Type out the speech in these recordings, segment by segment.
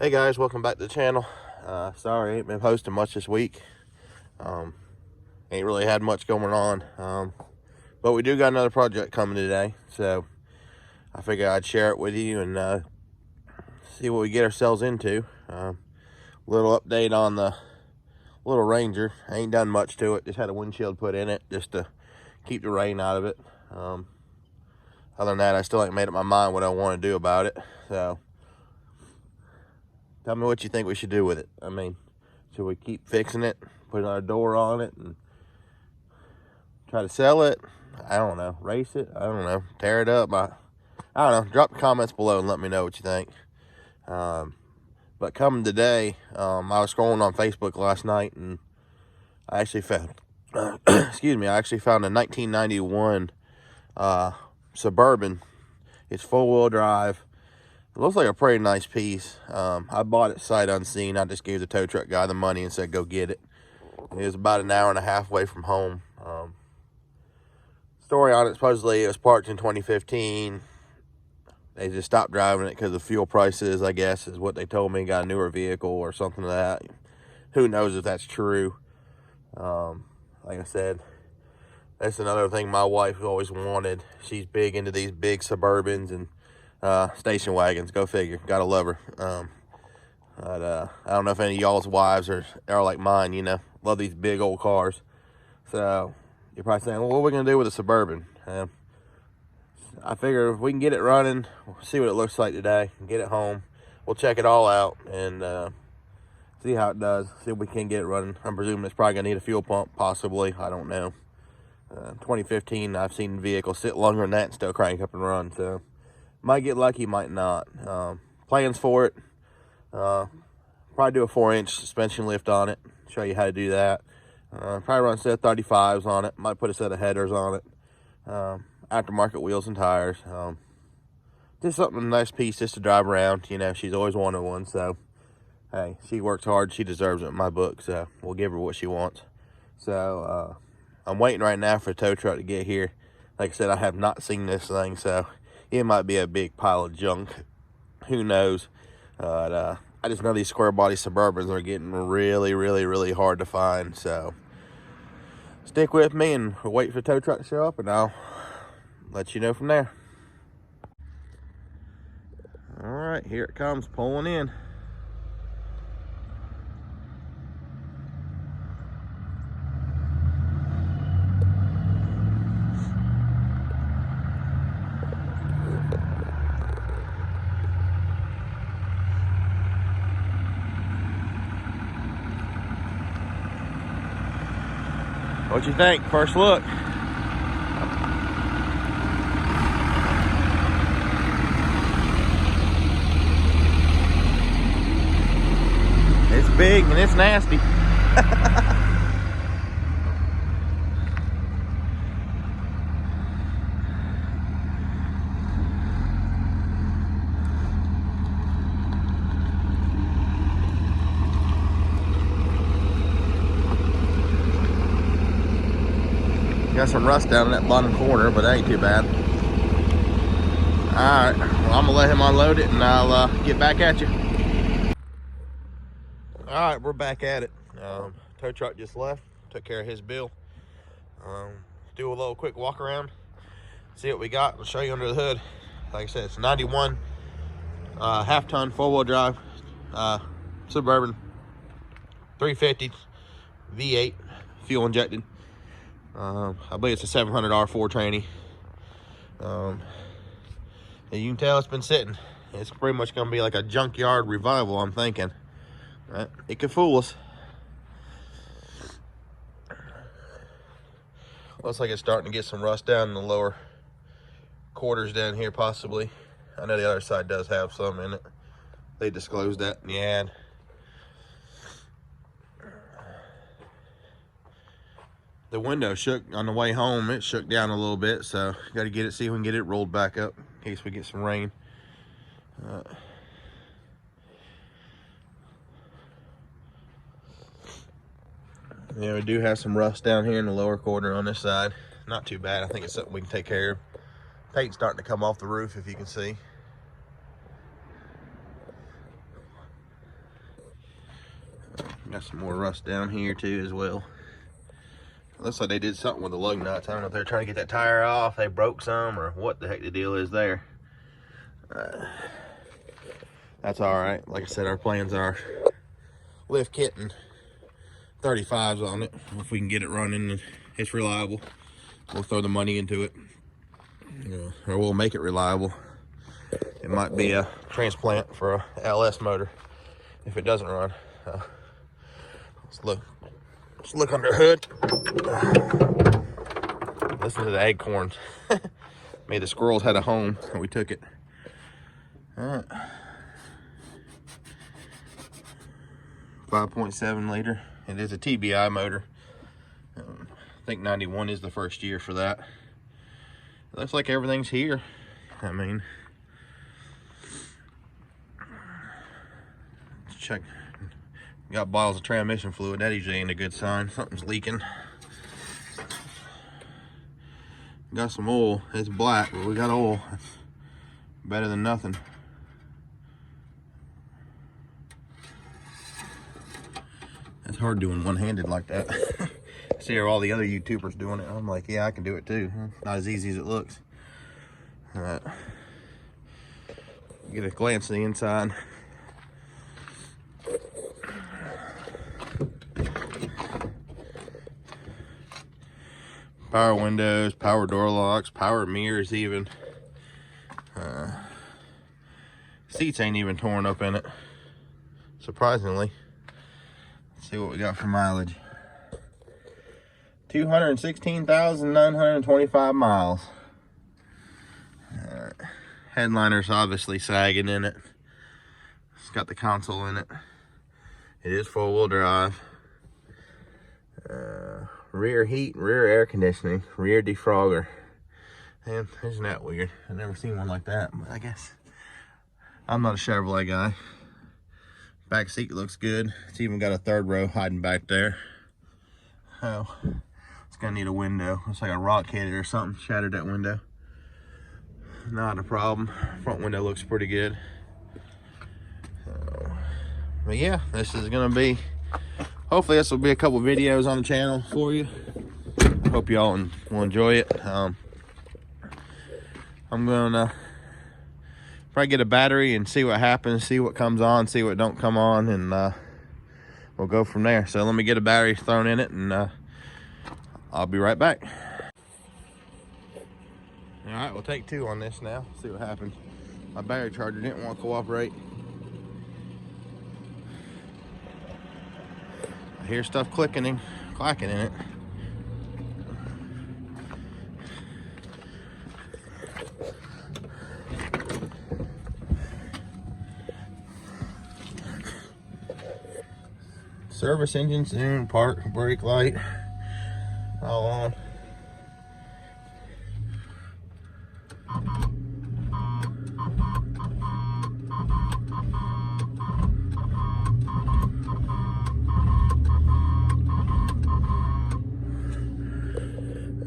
Hey guys, welcome back to the channel. Sorry I ain't been posting much this week. Ain't really had much going on. But we do got another project coming today, so I figured I'd share it with you and see what we get ourselves into. Little update on the little Ranger. I ain't done much to it, just had a windshield put in it just to keep the rain out of it. Other than that, I still ain't made up my mind what I want to do about it. So tell me what you think we should do with it. I mean, should we keep fixing it, put another door on it, and try to sell it? I don't know. Race it? I don't know. Tear it up? I don't know. Drop the comments below and let me know what you think. But coming today, I was scrolling on Facebook last night, and I actually found, excuse me, I actually found a 1991 Suburban. It's four-wheel drive. It looks like a pretty nice piece. I bought it sight unseen. I just gave the tow truck guy the money and said, go get it. It was about an hour and a half away from home. Story on it, supposedly it was parked in 2015. They just stopped driving it because of fuel prices, I guess, is what they told me. Got a newer vehicle or something like that. Who knows if that's true. Like I said, that's another thing my wife always wanted. She's big into these big Suburbans and station wagons. Go figure. Gotta love her. I don't know if any of y'all's wives are like mine, you know. Love these big old cars. So you're probably saying, well, what are we going to do with a Suburban? I figure if we can get it running, we'll see what it looks like today, and get it home. We'll check it all out and see how it does. See if we can get it running. I'm presuming it's probably going to need a fuel pump, possibly. I don't know. 2015, I've seen vehicles sit longer than that and still crank up and run. So might get lucky, might not. Plans for it. Probably do a 4-inch suspension lift on it. Show you how to do that. Probably run a set of 35s on it. Might put a set of headers on it. Aftermarket wheels and tires. Just something, a nice piece just to drive around. You know, she's always wanted one. So, hey, she works hard. She deserves it in my book. So, we'll give her what she wants. So, I'm waiting right now for a tow truck to get here. Like I said, I have not seen this thing. So, it might be a big pile of junk. Who knows? I just know these square body Suburbans are getting really, really, really hard to find. So stick with me and we'll wait for the tow truck to show up, and I'll let you know from there. All right, here it comes, pulling in. What you think? First look. It's big and it's nasty. Got some rust down in that bottom corner, but that ain't too bad. All right, well, I'm gonna let him unload it and I'll get back at you. All right, we're back at it. Tow truck just left, took care of his bill. Do a little quick walk around, see what we got. I'll show you under the hood. Like I said, it's 91 half-ton four-wheel drive Suburban 350 V8 fuel injected. I believe it's a 700 R4 tranny. And you can tell it's been sitting. It's pretty much going to be like a junkyard revival, I'm thinking. Right? It could fool us. Looks like it's starting to get some rust down in the lower quarters down here, possibly. I know the other side does have some in it. They disclosed that in the ad. The window shook on the way home. It shook down a little bit, so got to get it, see if we can get it rolled back up in case we get some rain. Yeah, we do have some rust down here in the lower corner on this side. Not too bad. I think it's something we can take care of. Paint's starting to come off the roof, if you can see. Got some more rust down here too as well. Looks like they did something with the lug nuts. I don't know if they're trying to get that tire off, they broke some, or what the heck the deal is there. That's all right. Like I said, our plans are lift kitting 35s on it. If we can get it running and it's reliable, we'll throw the money into it. Or we'll make it reliable. It might be a transplant for a LS motor if it doesn't run. Let's look under the hood. Listen to the acorns. Maybe the squirrels had a home and we took it. All right. 5.7 liter. It is a TBI motor. I think 91 is the first year for that. It looks like everything's here. I mean, let's check. Got bottles of transmission fluid. That usually ain't a good sign. Something's leaking. Got some oil. It's black, but we got oil. That's better than nothing. It's hard doing one-handed like that. I see all the other YouTubers doing it. I'm like, yeah, I can do it too. Not as easy as it looks. All right. Get a glance at the inside. Power windows, power door locks, power mirrors even. Seats ain't even torn up in it, surprisingly. Let's see what we got for mileage. 216,925 miles. Headliner's obviously sagging in it. It's got the console in it. It is four-wheel drive. Rear heat, rear air conditioning, rear defrogger. And isn't that weird? I've never seen one like that, but I guess I'm not a Chevrolet guy. Back seat looks good. It's even got a third row hiding back there. Oh, it's gonna need a window. Looks like a rock hit it or something, shattered that window. Not a problem. Front window looks pretty good. But yeah, this is gonna be, hopefully this will be a couple videos on the channel for you. Hope y'all will enjoy it. I'm gonna probably get a battery and see what happens, see what comes on, see what don't come on, and we'll go from there. So let me get a battery thrown in it, and I'll be right back. All right, we'll take two on this now, see what happens. My battery charger didn't want to cooperate. I hear stuff clicking and clacking in it. Service engine soon, park, brake light, all on.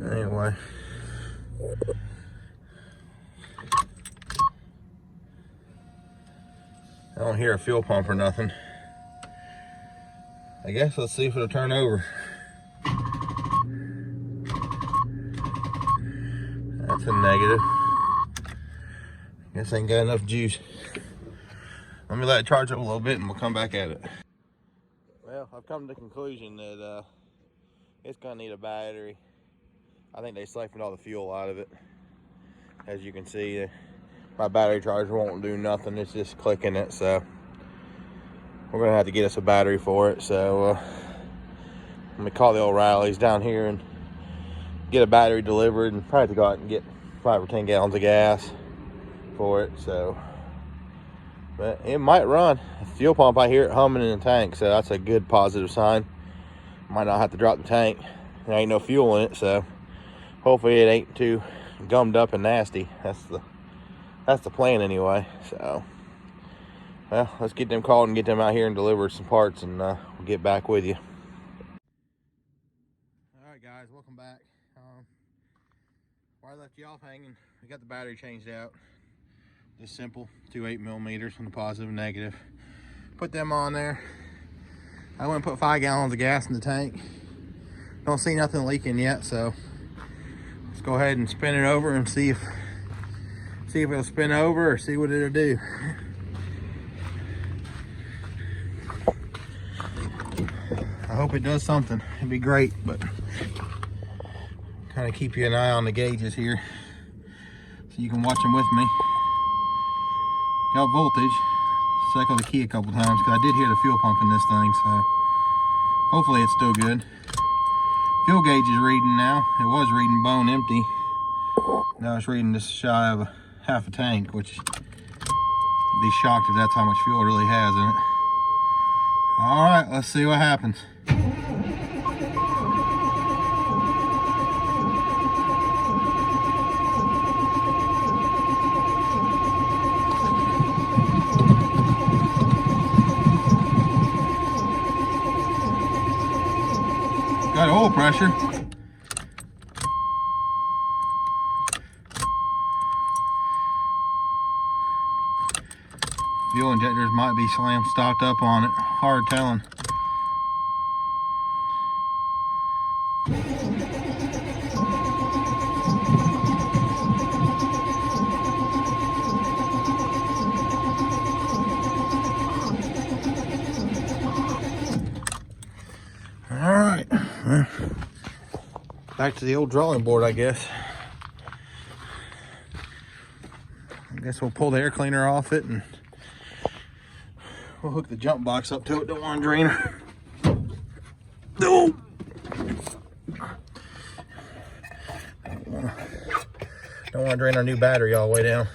Anyway. I don't hear a fuel pump or nothing. I guess let's see if it'll turn over. That's a negative. Guess I ain't got enough juice. Let me let it charge up a little bit and we'll come back at it. Well, I've come to the conclusion that it's gonna need a battery. I think they siphoned all the fuel out of it. As you can see, my battery charger won't do nothing. It's just clicking it, so we're gonna have to get us a battery for it. So let me call the O'Reilly's down here and get a battery delivered, and probably have to go out and get 5 or 10 gallons of gas for it. So, but it might run. The fuel pump, I hear it humming in the tank, so that's a good positive sign. Might not have to drop the tank. There ain't no fuel in it, so hopefully it ain't too gummed up and nasty. That's the plan anyway. So, well, let's get them called and get them out here and deliver some parts, and we'll get back with you. All right, guys, welcome back. Where I left you off hanging, we got the battery changed out. Just simple, 2 8mm on the positive and negative. Put them on there. I went and put 5 gallons of gas in the tank. Don't see nothing leaking yet, so let's go ahead and spin it over and see if it'll spin over or see what it'll do. I hope it does something. It'd be great, but kind of keep you an eye on the gauges here so you can watch them with me. Got voltage. Cycle the key a couple times because I did hear the fuel pump in this thing, so hopefully it's still good. Fuel gauge is reading now. It was reading bone empty. Now it's reading just shy of half a tank, which I'd be shocked if that's how much fuel it really has in it. All right, let's see what happens. Got oil pressure. Fuel injectors might be slammed stocked up on it. Hard telling. All right. Back to the old drawing board, I guess. I guess we'll pull the air cleaner off it and we'll hook the jump box up to it. Don't want to drain her. No. Don't want to drain our new battery all the way down.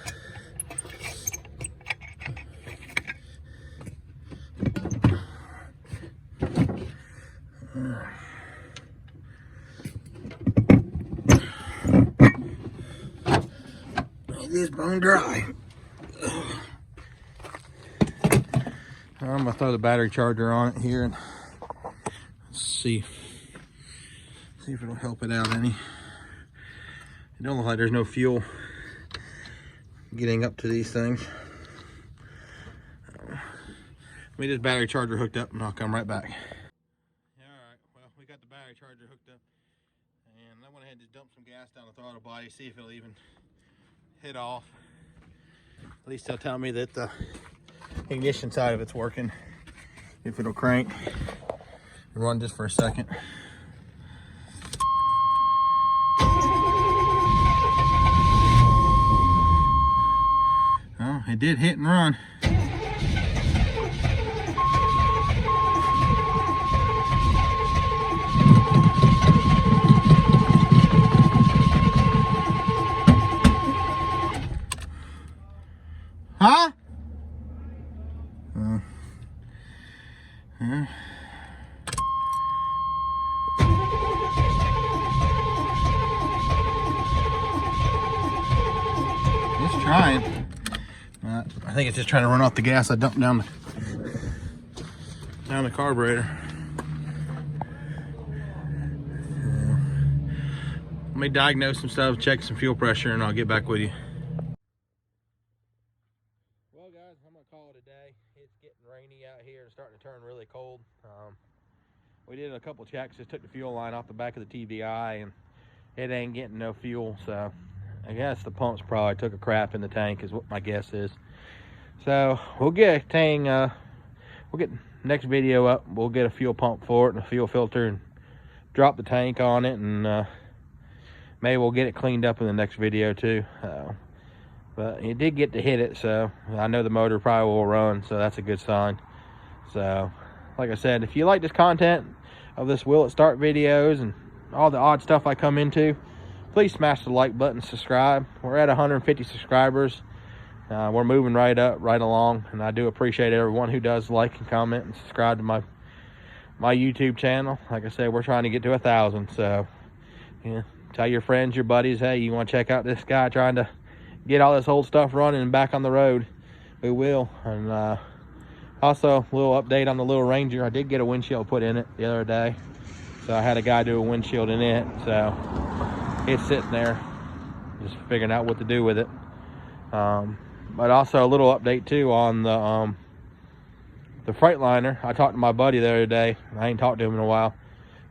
It is bone dry. I'm gonna throw the battery charger on it here and see if it'll help it out any. It don't look like there's no fuel getting up to these things. Let me get this battery charger hooked up and I'll come right back. Alright, well, we got the battery charger hooked up and I went ahead and just dumped some gas down the throttle body, see if it'll even hit off. At least they'll tell me that the ignition side of it's working, if it'll crank and run just for a second. Oh, it did hit and run. Huh? It's trying. I think it's just trying to run off the gas I dumped down the carburetor. Let me diagnose some stuff, check some fuel pressure, and I'll get back with you. Well, guys, I'm gonna call it a day. It's getting rainy out here and starting to turn really cold. We did a couple checks, just took the fuel line off the back of the TVI, and it ain't getting no fuel. So I guess the pump's probably took a crap in the tank, is what my guess is. So we'll get a thing. We'll get next video up. We'll get a fuel pump for it and a fuel filter, and drop the tank on it, and maybe we'll get it cleaned up in the next video too. But it did get to hit it, so I know the motor probably will run, so that's a good sign. So like I said, if you like this content of this Will It Start videos and all the odd stuff I come into, please smash the like button, subscribe. We're at 150 subscribers. We're moving right up, right along, and I do appreciate everyone who does like and comment and subscribe to my YouTube channel. Like I said, we're trying to get to 1,000, so yeah, tell your friends, your buddies, hey, you want to check out this guy trying to get all this old stuff running and back on the road. We will. And also, a little update on the little Ranger. I did get a windshield put in it the other day, so I had a guy do a windshield in it, so it's sitting there just figuring out what to do with it. But also a little update too on the the Freightliner, I talked to my buddy the other day. I ain't talked to him in a while.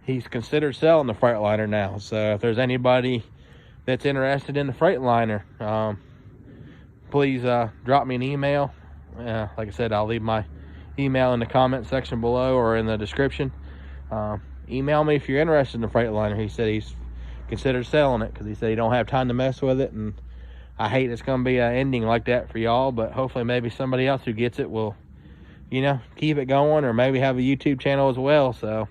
He's considered selling the Freightliner now. So if there's anybody that's interested in the Freightliner, please drop me an email. Like I said, I'll leave my email in the comment section below or in the description. Email me if you're interested in the Freightliner. He said he's considered selling it because he said he don't have time to mess with it, and I hate it's going to be an ending like that for y'all, but hopefully maybe somebody else who gets it will, you know, keep it going, or maybe have a YouTube channel as well. So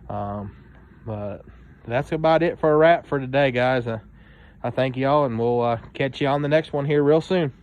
but that's about it for a wrap for today, guys. I thank y'all, and we'll catch you on the next one here real soon.